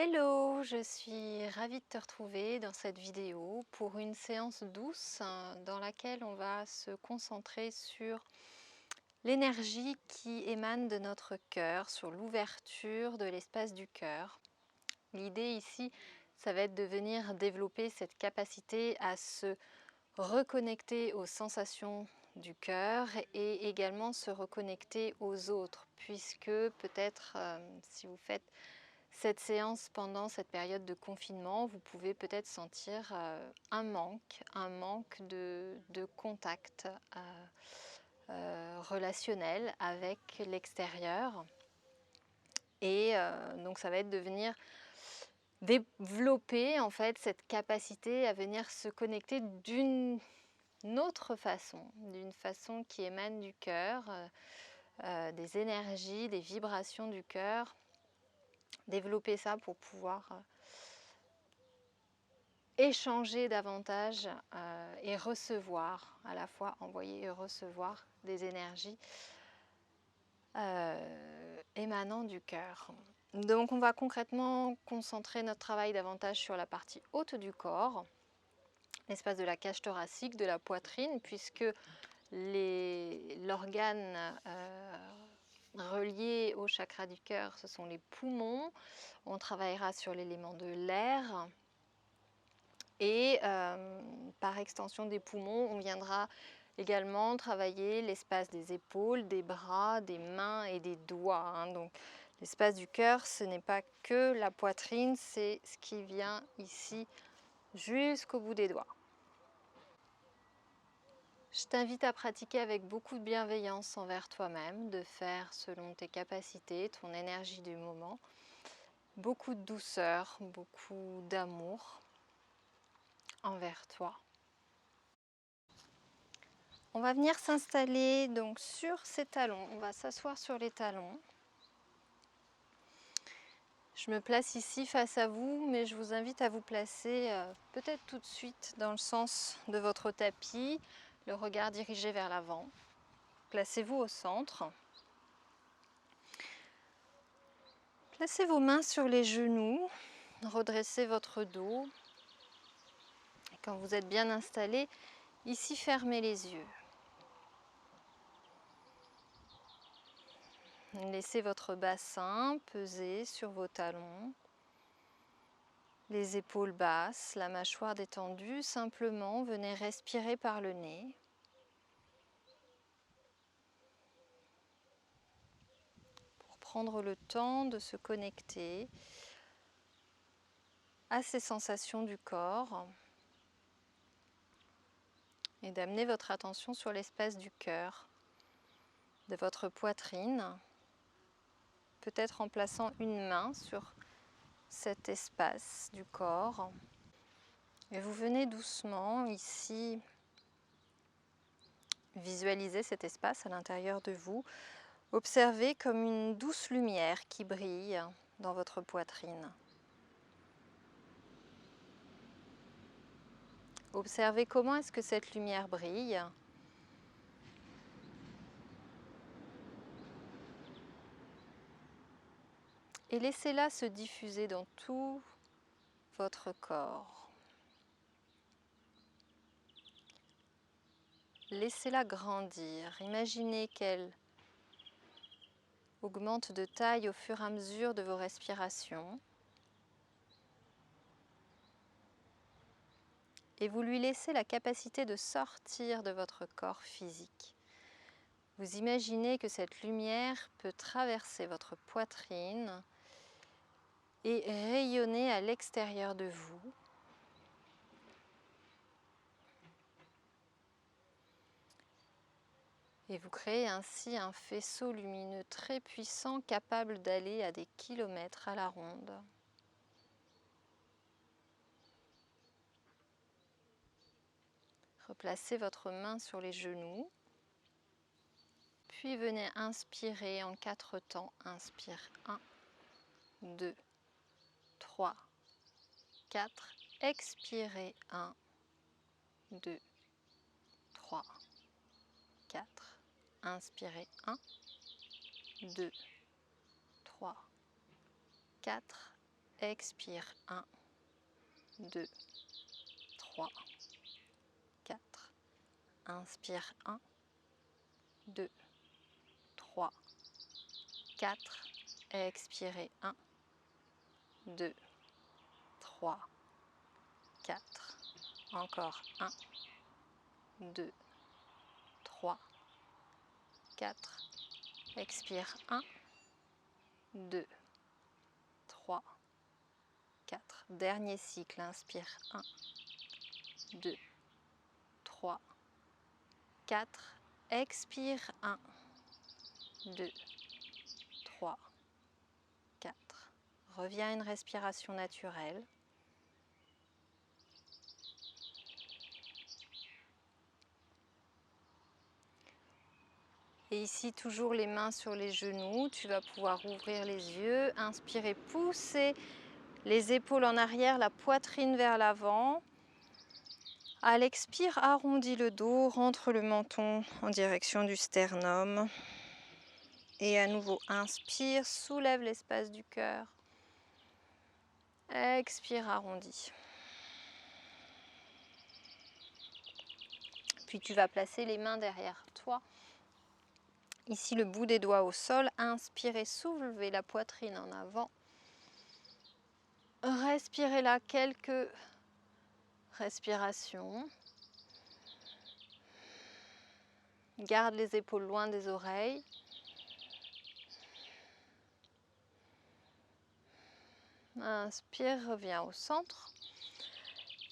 Hello, je suis ravie de te retrouver dans cette vidéo pour une séance douce dans laquelle on va se concentrer sur l'énergie qui émane de notre cœur, sur l'ouverture de l'espace du cœur. L'idée ici, ça va être de venir développer cette capacité à se reconnecter aux sensations du cœur et également se reconnecter aux autres, puisque peut-être si vous faites cette séance pendant cette période de confinement, vous pouvez peut-être sentir un manque de contact relationnel avec l'extérieur. Et donc ça va être de venir développer en fait cette capacité à venir se connecter d'une autre façon, d'une façon qui émane du cœur, des énergies, des vibrations du cœur. Développer ça pour pouvoir échanger davantage et recevoir, à la fois envoyer et recevoir des énergies émanant du cœur. Donc on va concrètement concentrer notre travail davantage sur la partie haute du corps, l'espace de la cage thoracique, de la poitrine, puisque l'organe relié au chakra du cœur, ce sont les poumons. On travaillera sur l'élément de l'air. Et par extension des poumons, on viendra également travailler l'espace des épaules, des bras, des mains et des doigts. Donc l'espace du cœur, ce n'est pas que la poitrine, c'est ce qui vient ici jusqu'au bout des doigts. Je t'invite à pratiquer avec beaucoup de bienveillance envers toi-même, de faire selon tes capacités, ton énergie du moment, beaucoup de douceur, beaucoup d'amour envers toi. On va venir s'installer donc sur ces talons, on va s'asseoir sur les talons. Je me place ici face à vous, mais je vous invite à vous placer peut-être tout de suite dans le sens de votre tapis, le regard dirigé vers l'avant. Placez-vous au centre. Placez vos mains sur les genoux, redressez votre dos. Et quand vous êtes bien installé, ici fermez les yeux. Laissez votre bassin peser sur vos talons. Les épaules basses, la mâchoire détendue, simplement venez respirer par le nez. Pour prendre le temps de se connecter à ces sensations du corps et d'amener votre attention sur l'espace du cœur, de votre poitrine, peut-être en plaçant une main sur cet espace du corps. Et vous venez doucement ici visualiser cet espace à l'intérieur de vous. Observez comme une douce lumière qui brille dans votre poitrine. Observez comment est-ce que cette lumière brille. Et laissez-la se diffuser dans tout votre corps. Laissez-la grandir. Imaginez qu'elle augmente de taille au fur et à mesure de vos respirations. Et vous lui laissez la capacité de sortir de votre corps physique. Vous imaginez que cette lumière peut traverser votre poitrine et rayonner à l'extérieur de vous. Et vous créez ainsi un faisceau lumineux très puissant capable d'aller à des kilomètres à la ronde. Replacez votre main sur les genoux. Puis venez inspirer en 4 temps. Inspire 1, 2, 3, 4. Expirez 1, 2, 3, 4. Inspirez 1, 2, 3, 4. expire. 1, 2, 3, 4. Inspire. 1, 2, 3, 4. Expirez. 1, 2, 3, 4. Encore. 1, 2, 3, 4. Expire. 1, 2, 3, 4. Dernier cycle. Inspire. 1, 2, 3, 4. Expire. 1, 2, 3, 4. Reviens à une respiration naturelle. Et ici, toujours les mains sur les genoux. Tu vas pouvoir ouvrir les yeux. Inspirer, pousser les épaules en arrière, la poitrine vers l'avant. À l'expire, arrondis le dos, rentre le menton en direction du sternum. Et à nouveau, inspire, soulève l'espace du cœur. Expire, arrondis. Puis tu vas placer les mains derrière toi. Ici, le bout des doigts au sol. Inspirez, soulevez la poitrine en avant. Respirez là quelques respirations. Garde les épaules loin des oreilles. Inspire, reviens au centre.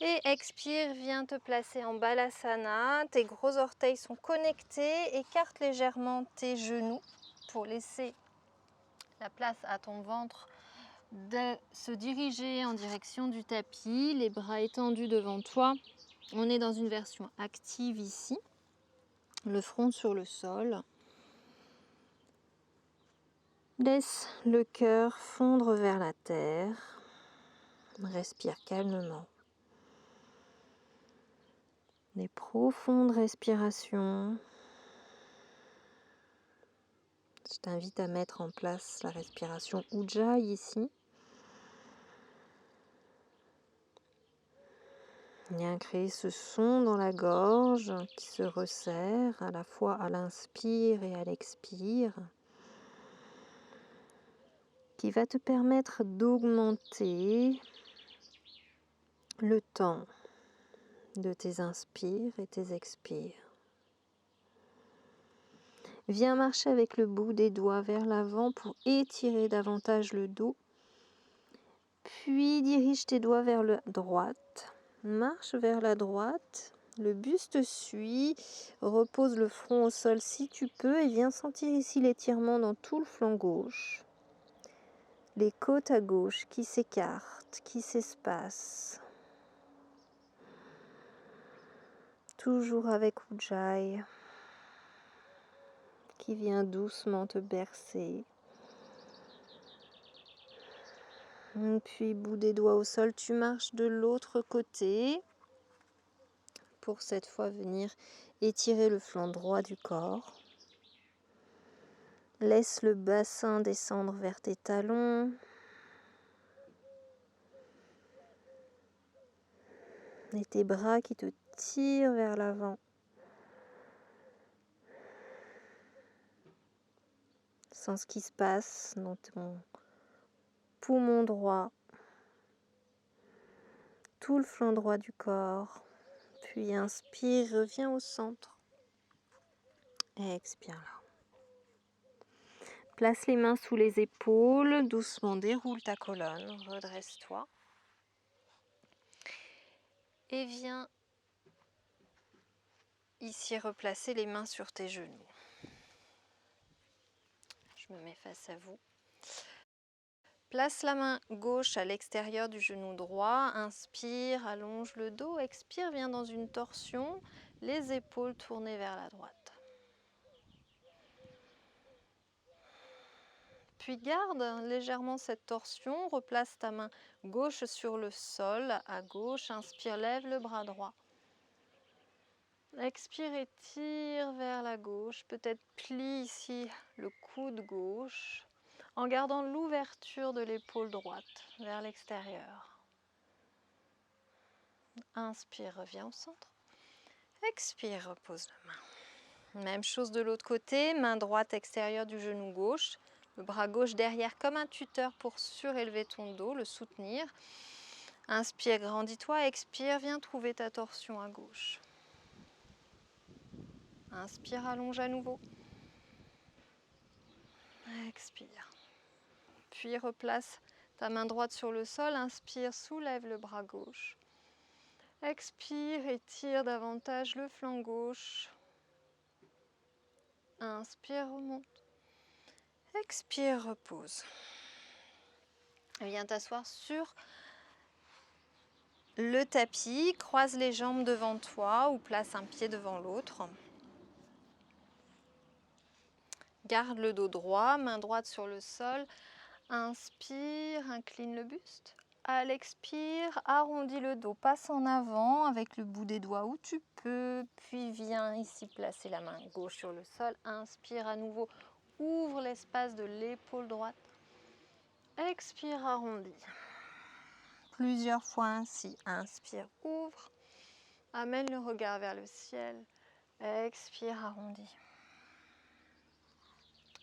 Et expire, viens te placer en Balasana. Tes gros orteils sont connectés. Écarte légèrement tes genoux pour laisser la place à ton ventre de se diriger en direction du tapis. Les bras étendus devant toi. On est dans une version active ici. Le front sur le sol. Laisse le cœur fondre vers la terre. Respire calmement. Des profondes respirations. Je t'invite à mettre en place la respiration Ujjayi ici. Viens créer ce son dans la gorge qui se resserre à la fois à l'inspire et à l'expire, qui va te permettre d'augmenter le temps de tes inspires et tes expires. Viens marcher avec le bout des doigts vers l'avant pour étirer davantage le dos. Puis dirige tes doigts vers la droite. Marche vers la droite. Le buste suit. Repose le front au sol si tu peux et viens sentir ici l'étirement dans tout le flanc gauche. Les côtes à gauche qui s'écartent, qui s'espacent. Toujours avec Ujjayi qui vient doucement te bercer. Puis bout des doigts au sol, tu marches de l'autre côté pour cette fois venir étirer le flanc droit du corps. Laisse le bassin descendre vers tes talons. Et tes bras qui te tirent vers l'avant. Sens ce qui se passe dans ton poumon droit, tout le flanc droit du corps. Puis inspire, reviens au centre. Et expire là. Place les mains sous les épaules, doucement déroule ta colonne, redresse-toi. Et viens ici replacer les mains sur tes genoux. Je me mets face à vous. Place la main gauche à l'extérieur du genou droit. Inspire, allonge le dos. Expire, viens dans une torsion. Les épaules tournées vers la droite. Puis garde légèrement cette torsion. Replace ta main gauche sur le sol. À gauche, inspire, lève le bras droit. Expire et tire vers la gauche. Peut-être plie ici le coude gauche. en gardant l'ouverture de l'épaule droite vers l'extérieur. Inspire, reviens au centre. Expire, repose la main. Même chose de l'autre côté, main droite extérieure du genou gauche, le bras gauche derrière comme un tuteur pour surélever ton dos, le soutenir. Inspire, grandis-toi, expire, viens trouver ta torsion à gauche. Inspire, allonge à nouveau. Expire. Puis replace ta main droite sur le sol, inspire, soulève le bras gauche. Expire, étire davantage le flanc gauche. Inspire, remonte. Expire, repose. Viens t'asseoir sur le tapis, croise les jambes devant toi ou place un pied devant l'autre. Garde le dos droit, main droite sur le sol. Inspire, incline le buste. À l'expire, arrondis le dos, passe en avant avec le bout des doigts où tu peux. Puis viens ici placer la main gauche sur le sol. Inspire à nouveau, ouvre l'espace de l'épaule droite. Expire, arrondis. Plusieurs fois ainsi. Inspire, ouvre. Amène le regard vers le ciel. Expire, arrondis.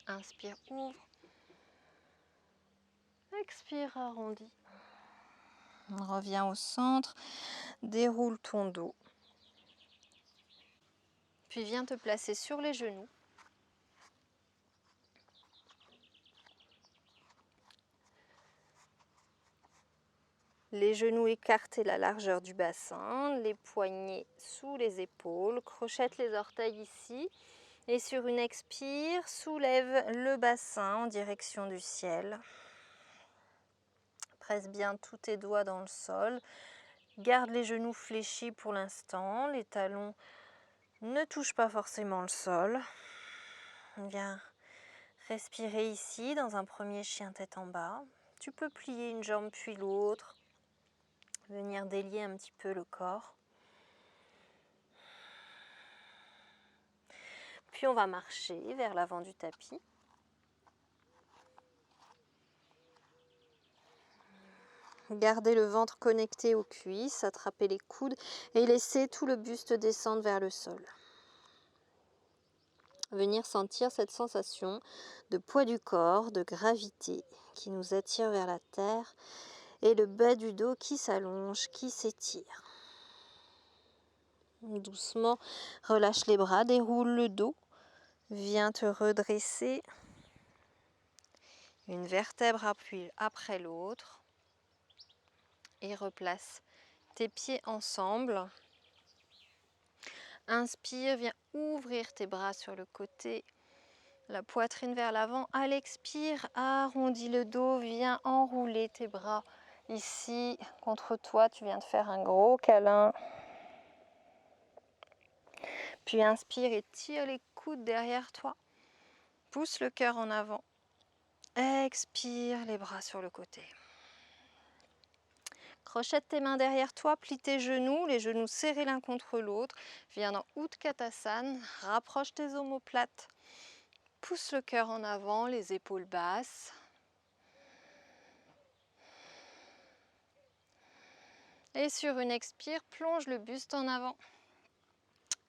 Inspire, ouvre. Expire, arrondis. Reviens au centre, déroule ton dos. Puis viens te placer sur les genoux. Les genoux écartés la largeur du bassin, les poignets sous les épaules, crochette les orteils ici. Et sur une expire, soulève le bassin en direction du ciel. Presse bien tous tes doigts dans le sol. Garde les genoux fléchis pour l'instant. Les talons ne touchent pas forcément le sol. Viens respirer ici dans un premier chien tête en bas. Tu peux plier une jambe puis l'autre. Venir délier un petit peu le corps. Puis on va marcher vers l'avant du tapis. Gardez le ventre connecté aux cuisses, attrapez les coudes et laissez tout le buste descendre vers le sol. Venir sentir cette sensation de poids du corps, de gravité qui nous attire vers la terre et le bas du dos qui s'allonge, qui s'étire. Doucement, relâche les bras, déroule le dos, viens te redresser. Une vertèbre appuie après l'autre. Et replace tes pieds ensemble. Inspire, viens ouvrir tes bras sur le côté, la poitrine vers l'avant. À l'expire, arrondis le dos, viens enrouler tes bras ici contre toi. Tu viens de faire un gros câlin. Puis inspire et tire les coudes derrière toi. Pousse le cœur en avant. Expire, les bras sur le côté. Crochette tes mains derrière toi, plie tes genoux, les genoux serrés l'un contre l'autre. Viens dans Utkatasana, rapproche tes omoplates. Pousse le cœur en avant, les épaules basses. Et sur une expire, plonge le buste en avant.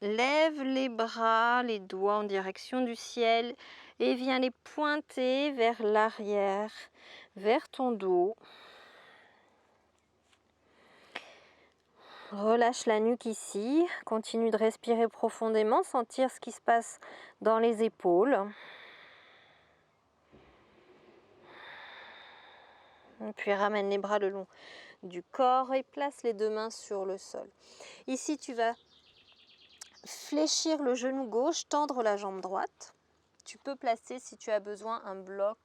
Lève les bras, les doigts en direction du ciel et viens les pointer vers l'arrière, vers ton dos. Relâche la nuque ici, continue de respirer profondément, sentir ce qui se passe dans les épaules. Puis ramène les bras le long du corps et place les deux mains sur le sol. Ici, tu vas fléchir le genou gauche, tendre la jambe droite. Tu peux placer, si tu as besoin, un bloc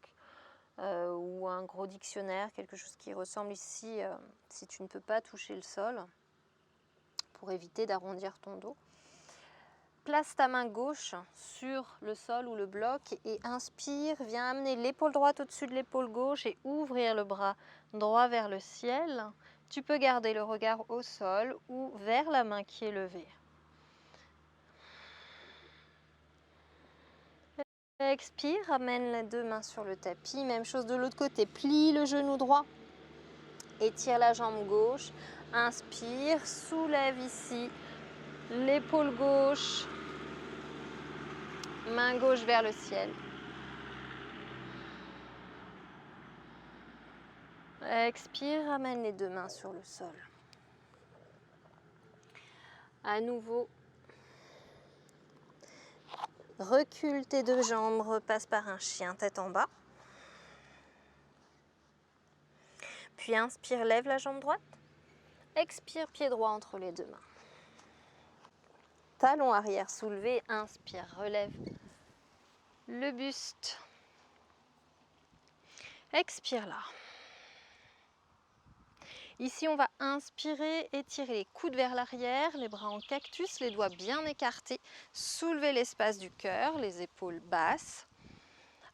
ou un gros dictionnaire, quelque chose qui ressemble ici, si tu ne peux pas toucher le sol, pour éviter d'arrondir ton dos. Place ta main gauche sur le sol ou le bloc et inspire, viens amener l'épaule droite au-dessus de l'épaule gauche et ouvrir le bras droit vers le ciel. Tu peux garder le regard au sol ou vers la main qui est levée. Expire, ramène les deux mains sur le tapis. Même chose de l'autre côté. Plie le genou droit. Étire la jambe gauche. Inspire, soulève ici l'épaule gauche. Main gauche vers le ciel. Expire, ramène les deux mains sur le sol. À nouveau, recule tes deux jambes, repasse par un chien tête en bas. Puis inspire, lève la jambe droite. Expire, pied droit entre les deux mains. Talon arrière soulevé, inspire, relève le buste. Expire là. Ici, on va inspirer, étirer les coudes vers l'arrière, les bras en cactus, les doigts bien écartés. Soulever l'espace du cœur, les épaules basses.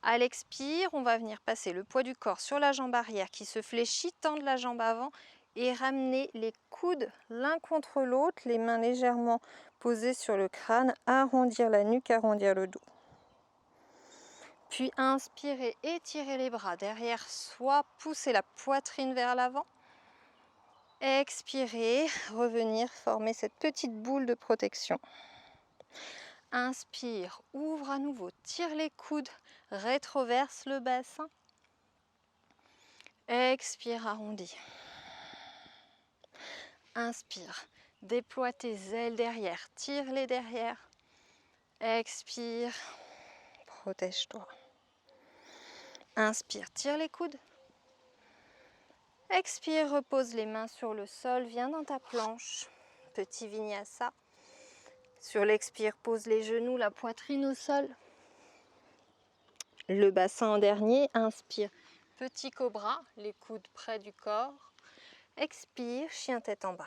À l'expire, on va venir passer le poids du corps sur la jambe arrière qui se fléchit, tendre la jambe avant et ramener les coudes l'un contre l'autre, les mains légèrement posées sur le crâne, arrondir la nuque, arrondir le dos. Puis inspirer, étirer les bras derrière soi, pousser la poitrine vers l'avant. Expirer, revenir former cette petite boule de protection. Inspire, ouvre à nouveau, tire les coudes, rétroverse le bassin. Expire, arrondis. Inspire, déploie tes ailes derrière, tire-les derrière. Expire, protège-toi. Inspire, tire les coudes. Expire, repose les mains sur le sol, viens dans ta planche. Petit vinyasa. Sur l'expire, pose les genoux, la poitrine au sol. Le bassin en dernier, inspire, petit cobra, les coudes près du corps. Expire, chien tête en bas.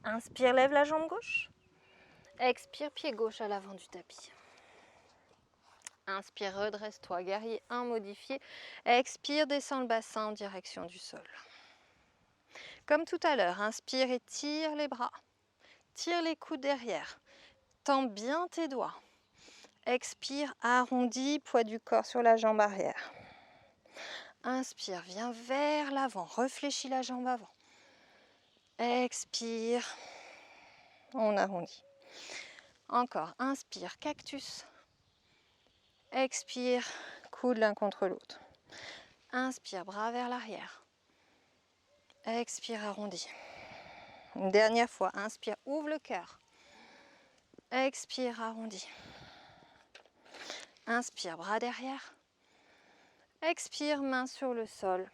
Inspire, lève la jambe gauche. Expire, pied gauche à l'avant du tapis. Inspire, redresse-toi, guerrier 1 modifié. Expire, descends le bassin en direction du sol. Comme tout à l'heure, inspire et tire les bras. Tire les coudes derrière. Tends bien tes doigts. Expire, arrondis, poids du corps sur la jambe arrière. Inspire, viens vers l'avant, réfléchis la jambe avant. Expire, on arrondit. Encore, inspire, cactus. Expire, coude l'un contre l'autre. Inspire, bras vers l'arrière. Expire, arrondi. Une dernière fois, inspire, ouvre le cœur. Expire, arrondi. Inspire, bras derrière. Expire, main sur le sol.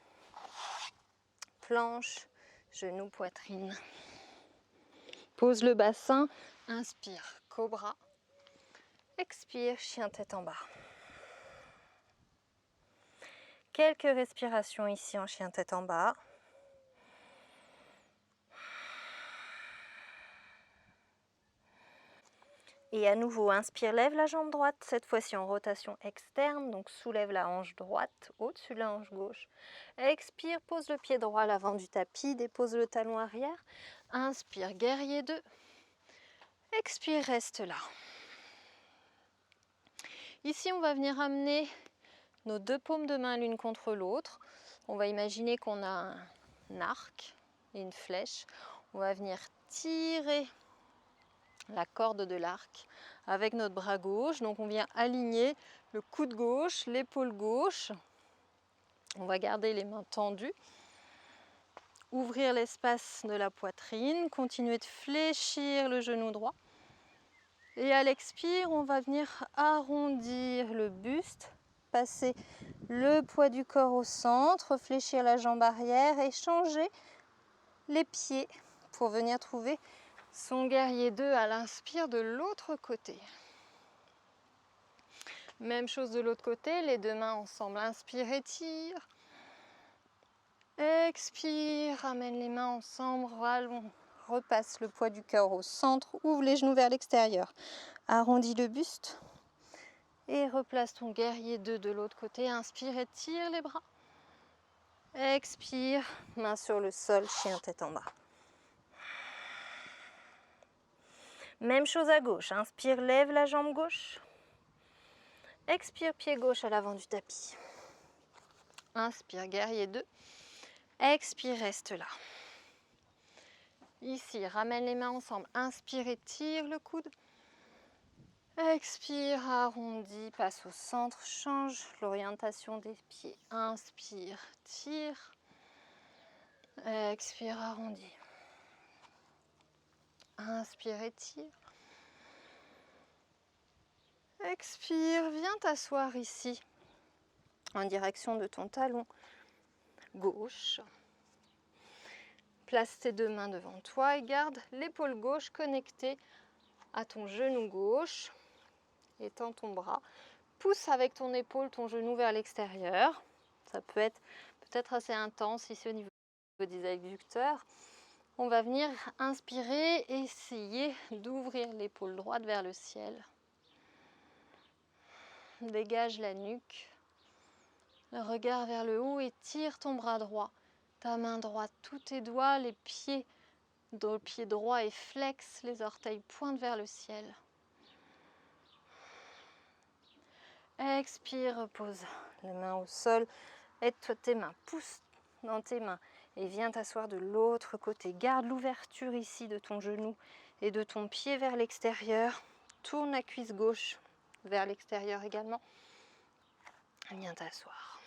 Planche, genou, poitrine. Pose le bassin. Inspire, cobra. Expire, chien tête en bas. Quelques respirations ici en chien tête en bas. Et à nouveau, inspire, lève la jambe droite, cette fois-ci en rotation externe, donc soulève la hanche droite au-dessus de la hanche gauche. Expire, pose le pied droit à l'avant du tapis, dépose le talon arrière. Inspire, guerrier 2. Expire, reste là. Ici, on va venir amener nos deux paumes de main l'une contre l'autre. On va imaginer qu'on a un arc et une flèche. On va venir tirer la corde de l'arc avec notre bras gauche. Donc on vient aligner le coude gauche, l'épaule gauche. On va garder les mains tendues. Ouvrir l'espace de la poitrine. Continuer de fléchir le genou droit. Et à l'expire, on va venir arrondir le buste. Passer le poids du corps au centre. Fléchir la jambe arrière et changer les pieds pour venir trouver son guerrier 2 à l'inspire de l'autre côté. Même chose de l'autre côté, les deux mains ensemble. Inspire, étire. Expire, ramène les mains ensemble, repasse le poids du cœur au centre, ouvre les genoux vers l'extérieur. Arrondis le buste et replace ton guerrier 2 de l'autre côté. Inspire, étire les bras. Expire, main sur le sol, chien tête en bas. Même chose à gauche, inspire, lève la jambe gauche. Expire, pied gauche à l'avant du tapis. Inspire, guerrier 2. Expire, reste là. Ici, ramène les mains ensemble. Inspire, étire le coude. Expire, arrondis, passe au centre, change l'orientation des pieds. Inspire, tire. Expire, arrondis. Inspire, étire. Expire, viens t'asseoir ici, en direction de ton talon gauche. Place tes deux mains devant toi et garde l'épaule gauche connectée à ton genou gauche. Étends ton bras. Pousse avec ton épaule ton genou vers l'extérieur. Ça peut être peut-être assez intense ici au niveau des adducteurs. On va venir inspirer, essayer d'ouvrir l'épaule droite vers le ciel. Dégage la nuque. Le regard vers le haut et tire ton bras droit. Ta main droite, tous tes doigts, les pieds, le pied droit est flex, les orteils pointent vers le ciel. Expire, repose les mains au sol. Aide-toi tes mains, pousse dans tes mains et viens t'asseoir de l'autre côté. Garde l'ouverture ici de ton genou et de ton pied vers l'extérieur. Tourne la cuisse gauche vers l'extérieur également. Viens t'asseoir.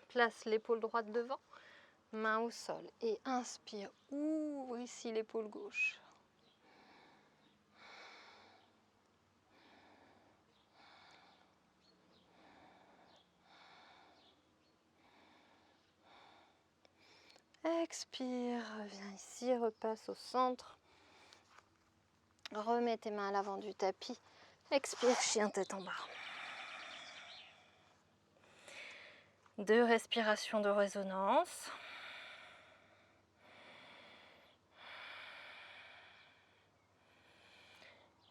Place l'épaule droite devant, main au sol et inspire. Ouvre ici l'épaule gauche. Expire, reviens ici, repasse au centre. Remets tes mains à l'avant du tapis. Expire, chien tête en bas. 2 respirations de résonance.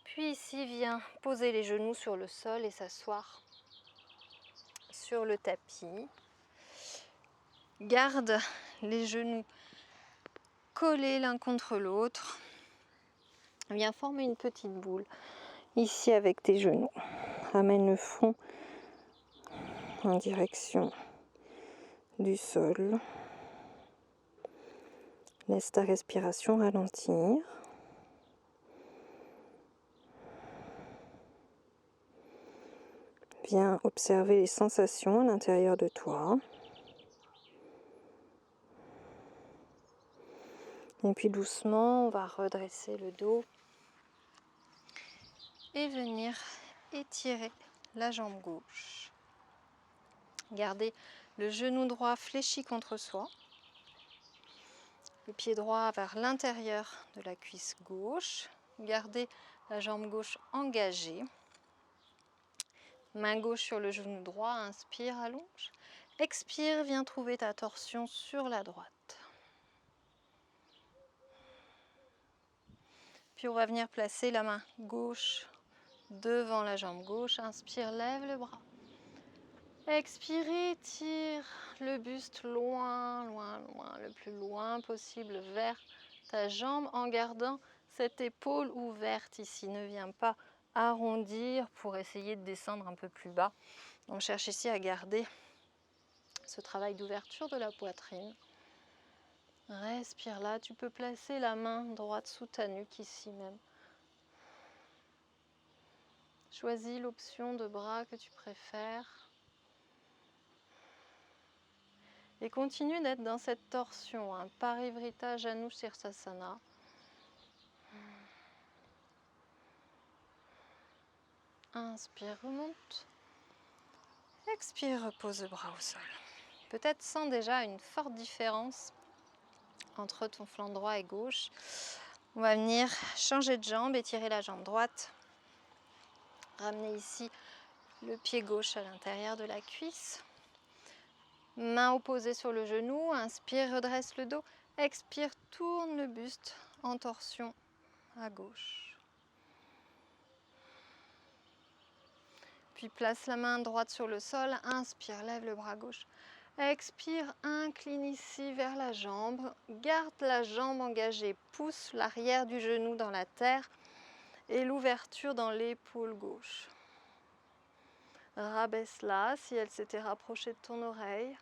Puis ici, viens poser les genoux sur le sol et s'asseoir sur le tapis. Garde les genoux collés l'un contre l'autre. Viens former une petite boule ici avec tes genoux. Ramène le front en direction du sol. Laisse ta respiration ralentir. Viens observer les sensations à l'intérieur de toi. Et puis doucement, on va redresser le dos et venir étirer la jambe gauche. Gardez le genou droit fléchi contre soi. Le pied droit vers l'intérieur de la cuisse gauche. Gardez la jambe gauche engagée. Main gauche sur le genou droit, inspire, allonge. Expire, viens trouver ta torsion sur la droite. Puis on va venir placer la main gauche devant la jambe gauche. Inspire, lève le bras. Expire, tire le buste loin, loin, loin, le plus loin possible vers ta jambe en gardant cette épaule ouverte ici. Ne viens pas arrondir pour essayer de descendre un peu plus bas. On cherche ici à garder ce travail d'ouverture de la poitrine. Respire là, tu peux placer la main droite sous ta nuque ici même. Choisis l'option de bras que tu préfères. Et continue d'être dans cette torsion, Parivrtta Janu Sirsasana. Inspire, remonte. Expire, repose le bras au sol. Peut-être sens déjà une forte différence entre ton flanc droit et gauche. On va venir changer de jambe, étirer la jambe droite. Ramener ici le pied gauche à l'intérieur de la cuisse. Main opposée sur le genou. Inspire, redresse le dos. Expire, tourne le buste en torsion à gauche. Puis place la main droite sur le sol. Inspire, lève le bras gauche. Expire, incline ici vers la jambe. Garde la jambe engagée. Pousse l'arrière du genou dans la terre. et l'ouverture dans l'épaule gauche. Rabaisse-la si elle s'était rapprochée de ton oreille.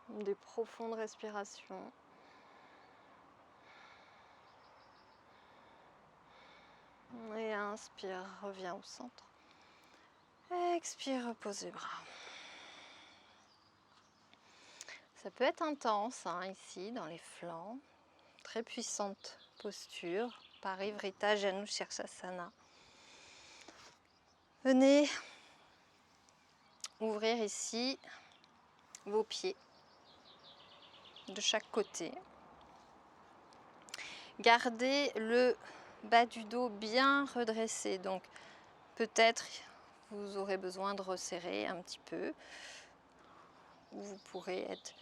Des profondes respirations. Et inspire, reviens au centre. Expire, repose les bras. Ça peut être intense ici, dans les flancs. Très puissante posture. Parivrita Janu Sirsasana. Venez ouvrir ici vos pieds de chaque côté. Gardez le bas du dos bien redressé. Donc peut-être vous aurez besoin de resserrer un petit peu. Ou vous pourrez être...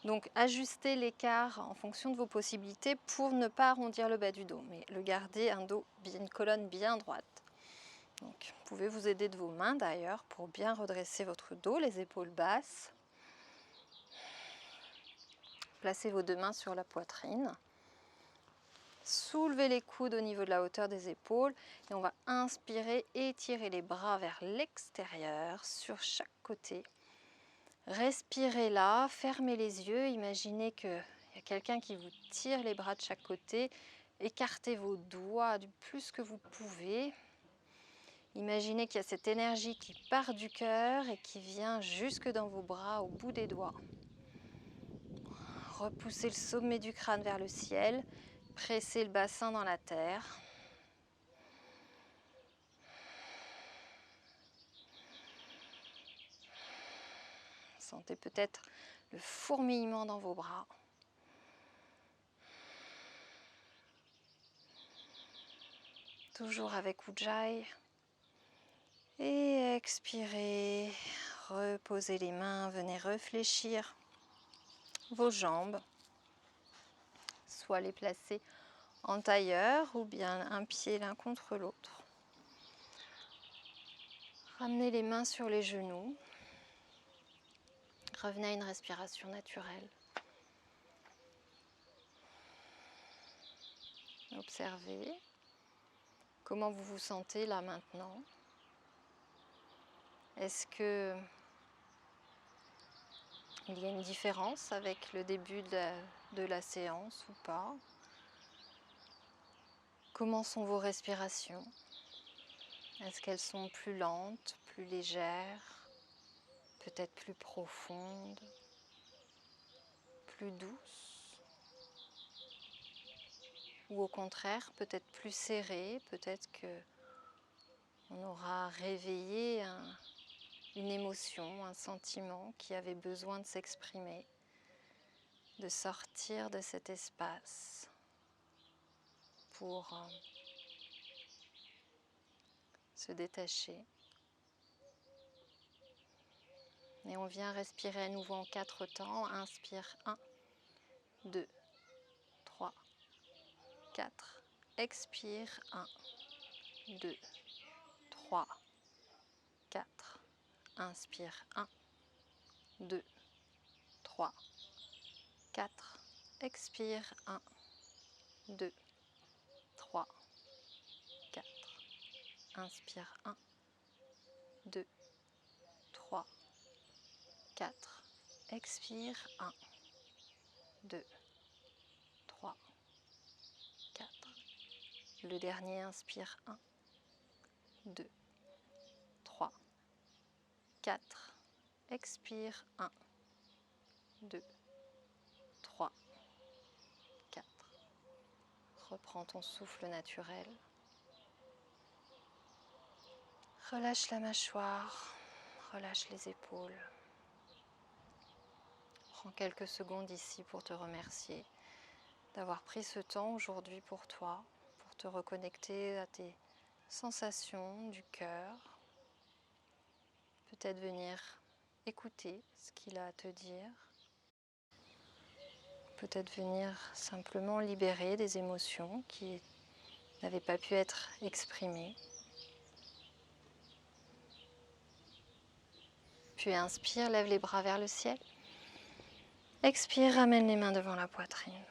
Donc ajustez l'écart en fonction de vos possibilités pour ne pas arrondir le bas du dos. Mais le garder une colonne bien droite. Donc, vous pouvez vous aider de vos mains d'ailleurs pour bien redresser votre dos, les épaules basses. Placez vos deux mains sur la poitrine. Soulevez les coudes au niveau de la hauteur des épaules et on va inspirer, étirer les bras vers l'extérieur sur chaque côté. Respirez là, fermez les yeux, imaginez qu'il y a quelqu'un qui vous tire les bras de chaque côté. Écartez vos doigts du plus que vous pouvez. Imaginez qu'il y a cette énergie qui part du cœur et qui vient jusque dans vos bras au bout des doigts. Repoussez le sommet du crâne vers le ciel, pressez le bassin dans la terre. Sentez peut-être le fourmillement dans vos bras. Toujours avec Ujjayi. Et expirez, reposez les mains, venez réfléchir vos jambes, soit les placer en tailleur ou bien un pied l'un contre l'autre. Ramenez les mains sur les genoux, revenez à une respiration naturelle. Observez comment vous vous sentez là maintenant. Est-ce que il y a une différence avec le début de la séance ou pas? Comment sont vos respirations? Est-ce qu'elles sont plus lentes, plus légères, peut-être plus profondes, plus douces? Ou au contraire, peut-être plus serrées, peut-être qu'on aura réveillé une émotion, un sentiment qui avait besoin de s'exprimer, de sortir de cet espace pour se détacher. Et on vient respirer à nouveau en 4 temps. Inspire 1, 2, 3, 4. Expire 1, 2, 3, 4. Inspire 1, 2, 3, 4. Expire 1, 2, 3, 4. Inspire 1, 2, 3, 4. Expire 1, 2, 3, 4. Le dernier, inspire 1, 2, 3, 4. Expire 1, 2, 3, 4. Reprends ton souffle naturel. Relâche la mâchoire, relâche les épaules. Prends quelques secondes ici pour te remercier d'avoir pris ce temps aujourd'hui pour toi, pour te reconnecter à tes sensations du cœur. Peut-être venir écouter ce qu'il a à te dire. Peut-être venir simplement libérer des émotions qui n'avaient pas pu être exprimées. Puis inspire, lève les bras vers le ciel. Expire, ramène les mains devant la poitrine.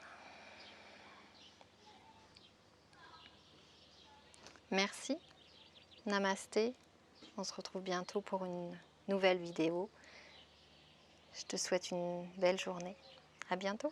Merci, namasté, on se retrouve bientôt pour une nouvelle vidéo. Je te souhaite une belle journée. À bientôt.